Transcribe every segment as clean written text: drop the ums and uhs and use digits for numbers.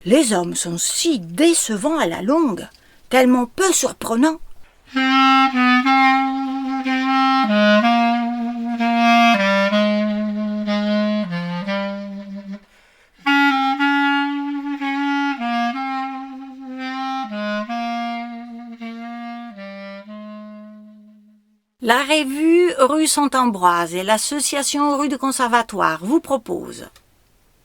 Les hommes sont si décevants à la longue, tellement peu surprenants. La revue rue Saint-Ambroise et l'association rue du Conservatoire vous proposent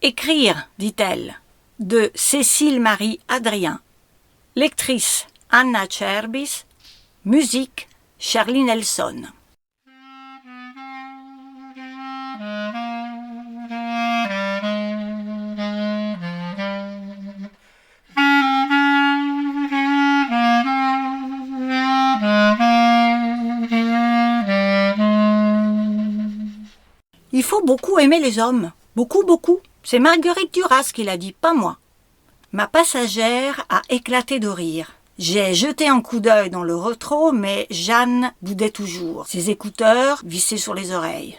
Écrire, dit-elle, de Cécile Marie Adrien. Lectrice Anna Cerbis. Musique Charlie Nelson. Il faut beaucoup aimer les hommes. Beaucoup, beaucoup. C'est Marguerite Duras qui l'a dit, pas moi. Ma passagère a éclaté de rire. J'ai jeté un coup d'œil dans le rétro, mais Jeanne boudait toujours, ses écouteurs vissés sur les oreilles.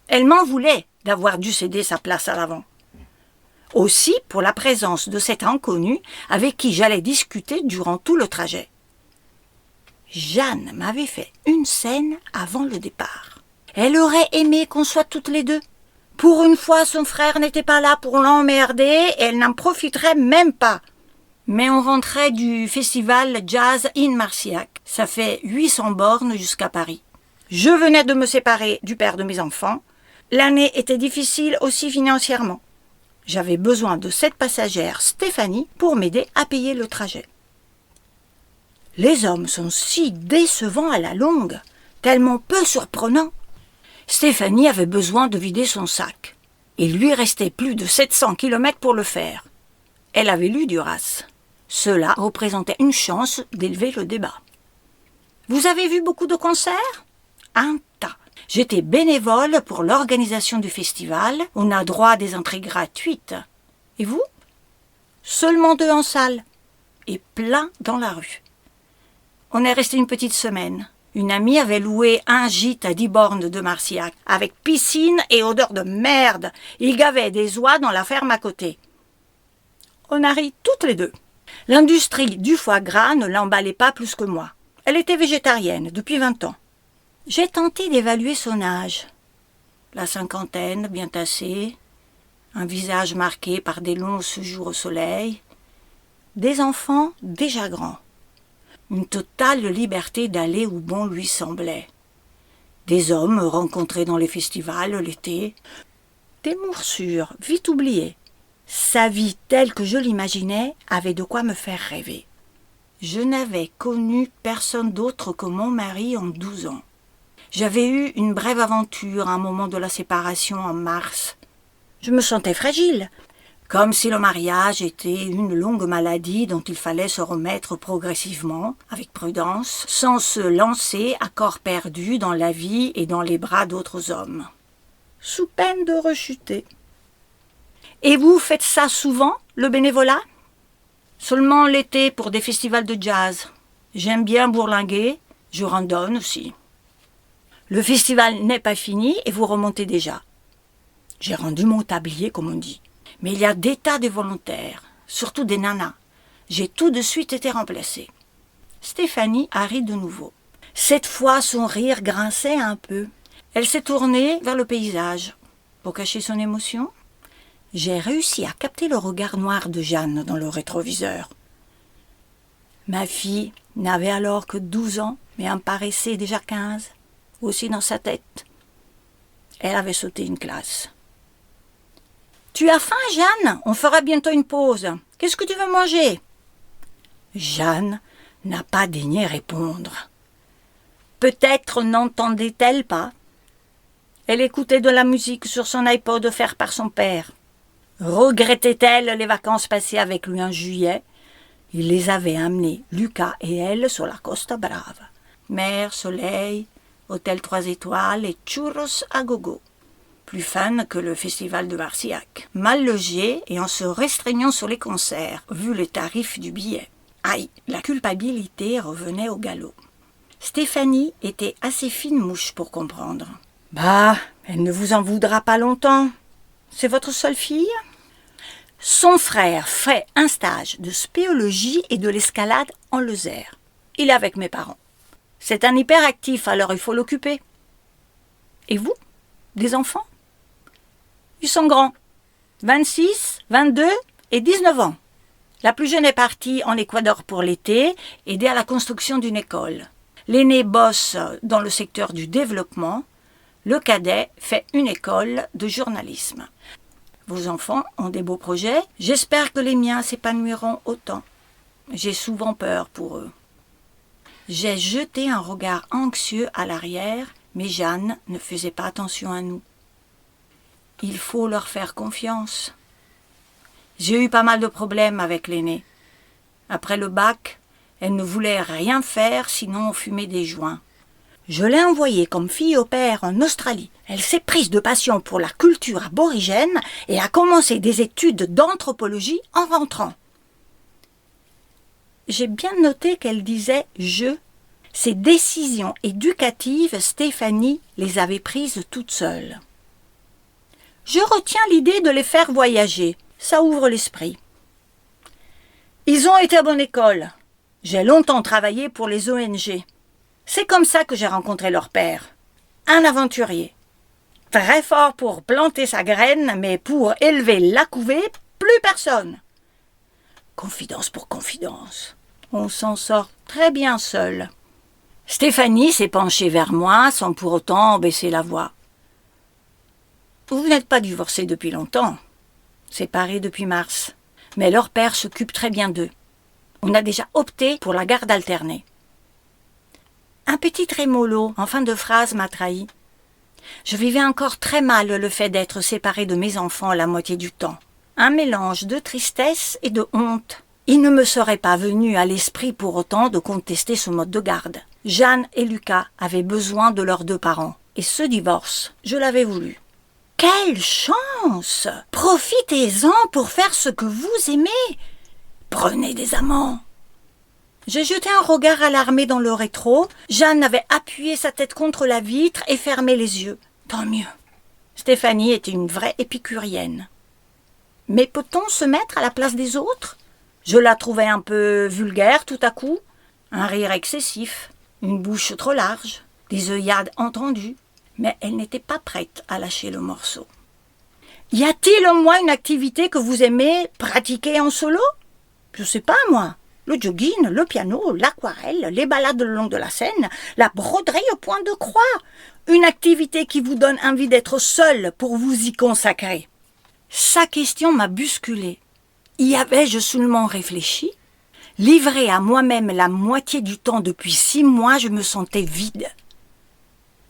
Elle m'en voulait d'avoir dû céder sa place à l'avant. Aussi pour la présence de cet inconnu avec qui j'allais discuter durant tout le trajet. Jeanne m'avait fait une scène avant le départ. Elle aurait aimé qu'on soit toutes les deux. Pour une fois, son frère n'était pas là pour l'emmerder et elle n'en profiterait même pas. Mais on rentrait du festival Jazz in Marciac. Ça fait 800 bornes jusqu'à Paris. Je venais de me séparer du père de mes enfants. L'année était difficile aussi financièrement. J'avais besoin de cette passagère, Stéphanie, pour m'aider à payer le trajet. Les hommes sont si décevants à la longue, tellement peu surprenants. Stéphanie avait besoin de vider son sac. Il lui restait plus de 700 kilomètres pour le faire. Elle avait lu Duras. Cela représentait une chance d'élever le débat. Vous avez vu beaucoup de concerts ? Un tas. J'étais bénévole pour l'organisation du festival. On a droit à des entrées gratuites. Et vous ? Seulement 2 en salle. Et plein dans la rue. On est resté une petite semaine. Une amie avait loué un gîte à 10 bornes de Marciac, avec piscine et odeur de merde. Il gavait des oies dans la ferme à côté. On a ri toutes les deux. L'industrie du foie gras ne l'emballait pas plus que moi. Elle était végétarienne depuis 20 ans. J'ai tenté d'évaluer son âge. La cinquantaine, bien tassée, un visage marqué par des longs séjours au soleil, des enfants déjà grands. Une totale liberté d'aller où bon lui semblait. Des hommes rencontrés dans les festivals l'été. Des morsures vite oubliées. Sa vie telle que je l'imaginais avait de quoi me faire rêver. Je n'avais connu personne d'autre que mon mari en 12 ans. J'avais eu une brève aventure à un moment de la séparation en mars. Je me sentais fragile. Comme si le mariage était une longue maladie dont il fallait se remettre progressivement, avec prudence, sans se lancer à corps perdu dans la vie et dans les bras d'autres hommes. Sous peine de rechuter. Et vous faites ça souvent, le bénévolat ? Seulement l'été pour des festivals de jazz. J'aime bien bourlinguer, je randonne aussi. Le festival n'est pas fini et vous remontez déjà. J'ai rendu mon tablier, comme on dit. Mais il y a des tas de volontaires, surtout des nanas. J'ai tout de suite été remplacée. Stéphanie a ri de nouveau. Cette fois, son rire grinçait un peu. Elle s'est tournée vers le paysage. Pour cacher son émotion, j'ai réussi à capter le regard noir de Jeanne dans le rétroviseur. Ma fille n'avait alors que 12 ans, mais en paraissait déjà 15, aussi dans sa tête. Elle avait sauté une classe. « Tu as faim, Jeanne ? On fera bientôt une pause. Qu'est-ce que tu veux manger ?» Jeanne n'a pas daigné répondre. Peut-être n'entendait-elle pas. Elle écoutait de la musique sur son iPod offert par son père. Regrettait-elle les vacances passées avec lui en juillet ? Il les avait amenés, Lucas et elle, sur la Costa Brava. Mer, soleil, hôtel 3 étoiles et churros à gogo. Plus fun que le festival de Marciac. Mal logé et en se restreignant sur les concerts, vu les tarifs du billet. Aïe, la culpabilité revenait au galop. Stéphanie était assez fine mouche pour comprendre. Bah, elle ne vous en voudra pas longtemps. C'est votre seule fille ? Son frère fait un stage de spéologie et de l'escalade en Lozère. Il est avec mes parents. C'est un hyperactif, alors il faut l'occuper. Et vous? Des enfants? Ils sont grands. 26, 22 et 19 ans. La plus jeune est partie en Équateur pour l'été, aider à la construction d'une école. L'aîné bosse dans le secteur du développement. Le cadet fait une école de journalisme. Vos enfants ont des beaux projets. J'espère que les miens s'épanouiront autant. J'ai souvent peur pour eux. J'ai jeté un regard anxieux à l'arrière, mais Jeanne ne faisait pas attention à nous. Il faut leur faire confiance. J'ai eu pas mal de problèmes avec l'aînée. Après le bac, elle ne voulait rien faire sinon fumer des joints. Je l'ai envoyée comme fille au père en Australie. Elle s'est prise de passion pour la culture aborigène et a commencé des études d'anthropologie en rentrant. J'ai bien noté qu'elle disait « je ». Ses décisions éducatives, Stéphanie les avait prises toute seule. Je retiens l'idée de les faire voyager. Ça ouvre l'esprit. Ils ont été à bonne école. J'ai longtemps travaillé pour les ONG. C'est comme ça que j'ai rencontré leur père. Un aventurier. Très fort pour planter sa graine, mais pour élever la couvée, plus personne. Confidence pour confidence. On s'en sort très bien seul. Stéphanie s'est penchée vers moi sans pour autant baisser la voix. Vous n'êtes pas divorcés depuis longtemps. Séparés depuis mars. Mais leur père s'occupe très bien d'eux. On a déjà opté pour la garde alternée. Un petit trémolo en fin de phrase m'a trahi. Je vivais encore très mal le fait d'être séparée de mes enfants la moitié du temps. Un mélange de tristesse et de honte. Il ne me serait pas venu à l'esprit pour autant de contester ce mode de garde. Jeanne et Lucas avaient besoin de leurs 2 parents. Et ce divorce, je l'avais voulu. Quelle chance! Profitez-en pour faire ce que vous aimez. Prenez des amants. J'ai jeté un regard alarmé dans le rétro. Jeanne avait appuyé sa tête contre la vitre et fermé les yeux. Tant mieux. Stéphanie était une vraie épicurienne. Mais peut-on se mettre à la place des autres? Je la trouvais un peu vulgaire tout à coup. Un rire excessif, une bouche trop large, des œillades entendues. Mais elle n'était pas prête à lâcher le morceau. Y a-t-il au moins une activité que vous aimez pratiquer en solo? Je sais pas, moi. Le jogging, le piano, l'aquarelle, les balades le long de la Seine, la broderie au point de croix. Une activité qui vous donne envie d'être seule pour vous y consacrer. Sa question m'a bousculée. Y avais-je seulement réfléchi? Livrée à moi-même la moitié du temps depuis 6 mois, je me sentais vide.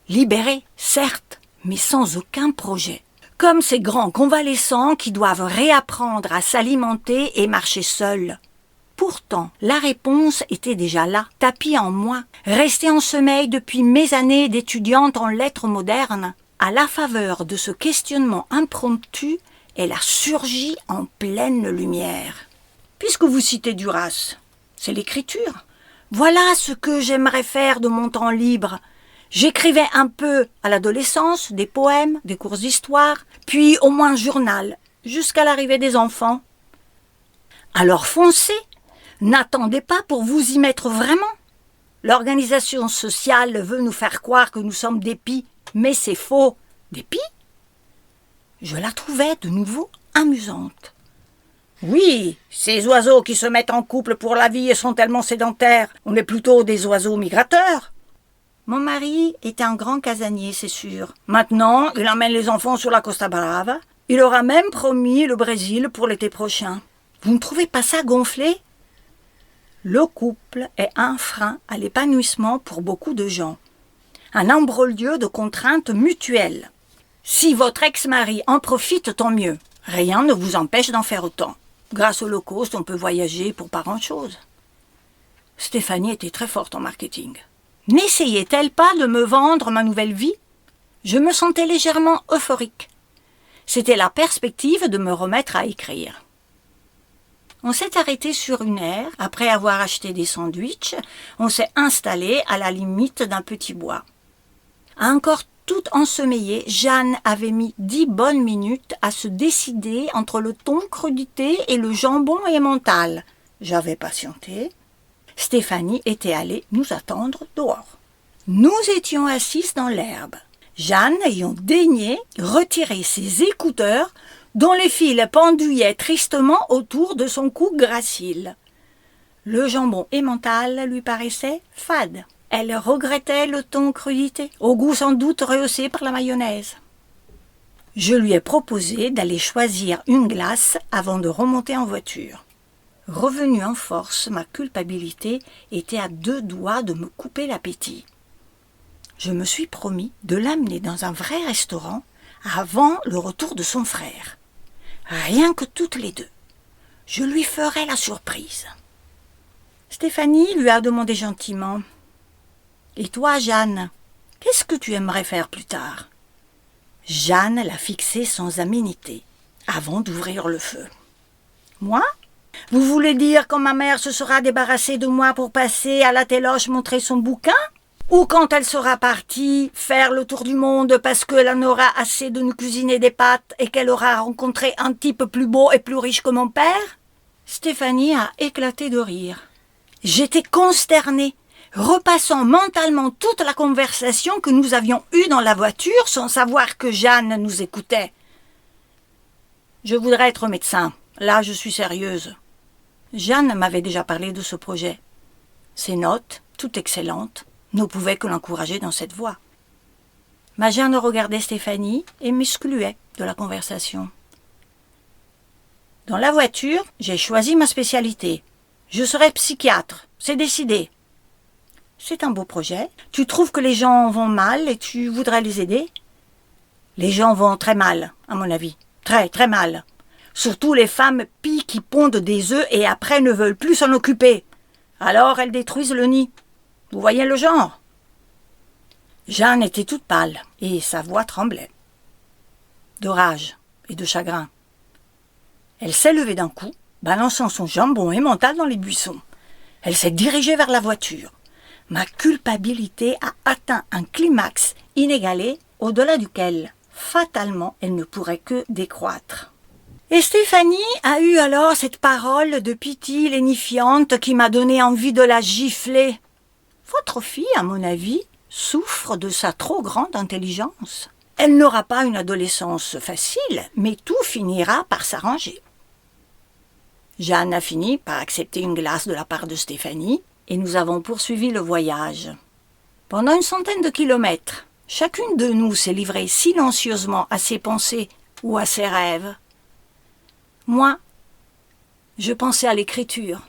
Libérée, certes, mais sans aucun projet. Comme ces grands convalescents qui doivent réapprendre à s'alimenter et marcher seuls. Pourtant, la réponse était déjà là, tapie en moi, restée en sommeil depuis mes années d'étudiante en lettres modernes. À la faveur de ce questionnement impromptu, elle a surgi en pleine lumière. Puisque vous citez Duras, c'est l'écriture. Voilà ce que j'aimerais faire de mon temps libre. J'écrivais un peu à l'adolescence, des poèmes, des cours d'histoire, puis au moins un journal, jusqu'à l'arrivée des enfants. Alors foncez, n'attendez pas pour vous y mettre vraiment. L'organisation sociale veut nous faire croire que nous sommes des pies, mais c'est faux. Des pies? Je la trouvais de nouveau amusante. Oui, ces oiseaux qui se mettent en couple pour la vie et sont tellement sédentaires, on est plutôt des oiseaux migrateurs. Mon mari est un grand casanier, c'est sûr. Maintenant, il emmène les enfants sur la Costa Brava. Il aura même promis le Brésil pour l'été prochain. Vous ne trouvez pas ça gonflé? Le couple est un frein à l'épanouissement pour beaucoup de gens. Un imbroglio de contraintes mutuelles. Si votre ex-mari en profite, tant mieux. Rien ne vous empêche d'en faire autant. Grâce au low cost, on peut voyager pour pas grand-chose. Stéphanie était très forte en marketing. N'essayait-elle pas de me vendre ma nouvelle vie? Je me sentais légèrement euphorique. C'était la perspective de me remettre à écrire. On s'est arrêté sur une aire. Après avoir acheté des sandwichs, on s'est installé à la limite d'un petit bois. À encore toute ensommeillée, Jeanne avait mis 10 bonnes minutes à se décider entre le thon crudité et le jambon emmental. J'avais patienté. Stéphanie était allée nous attendre dehors. Nous étions assises dans l'herbe. Jeanne ayant daigné retirer ses écouteurs dont les fils penduillaient tristement autour de son cou gracile. Le jambon emmental lui paraissait fade. Elle regrettait le thon crudité, au goût sans doute rehaussé par la mayonnaise. Je lui ai proposé d'aller choisir une glace avant de remonter en voiture. Revenue en force, ma culpabilité était à 2 doigts de me couper l'appétit. Je me suis promis de l'amener dans un vrai restaurant avant le retour de son frère. Rien que toutes les deux. Je lui ferai la surprise. Stéphanie lui a demandé gentiment « Et toi, Jeanne, qu'est-ce que tu aimerais faire plus tard ?» Jeanne l'a fixé sans aménité, avant d'ouvrir le feu. « Moi ? Vous voulez dire quand ma mère se sera débarrassée de moi pour passer à la téloche montrer son bouquin ? Ou quand elle sera partie faire le tour du monde parce qu'elle en aura assez de nous cuisiner des pâtes et qu'elle aura rencontré un type plus beau et plus riche que mon père ?» Stéphanie a éclaté de rire. J'étais consternée, repassant mentalement toute la conversation que nous avions eue dans la voiture sans savoir que Jeanne nous écoutait. « Je voudrais être médecin. Là, je suis sérieuse. » Jeanne m'avait déjà parlé de ce projet. Ses notes, toutes excellentes, ne pouvaient que l'encourager dans cette voie. Ma Jeanne regardait Stéphanie et m'excluait de la conversation. Dans la voiture, j'ai choisi ma spécialité. Je serai psychiatre, c'est décidé. C'est un beau projet. Tu trouves que les gens vont mal et tu voudrais les aider ? Les gens vont très mal, à mon avis. Très, très mal. Surtout les femmes pies qui pondent des œufs et après ne veulent plus s'en occuper. Alors elles détruisent le nid. Vous voyez le genre ? Jeanne était toute pâle et sa voix tremblait. De rage et de chagrin. Elle s'est levée d'un coup, balançant son jambon emmental dans les buissons. Elle s'est dirigée vers la voiture. Ma culpabilité a atteint un climax inégalé, au-delà duquel, fatalement, elle ne pourrait que décroître. Et Stéphanie a eu alors cette parole de pitié lénifiante qui m'a donné envie de la gifler. Votre fille, à mon avis, souffre de sa trop grande intelligence. Elle n'aura pas une adolescence facile, mais tout finira par s'arranger. Jeanne a fini par accepter une glace de la part de Stéphanie et nous avons poursuivi le voyage. Pendant une centaine de kilomètres, chacune de nous s'est livrée silencieusement à ses pensées ou à ses rêves. Moi, je pensais à l'écriture.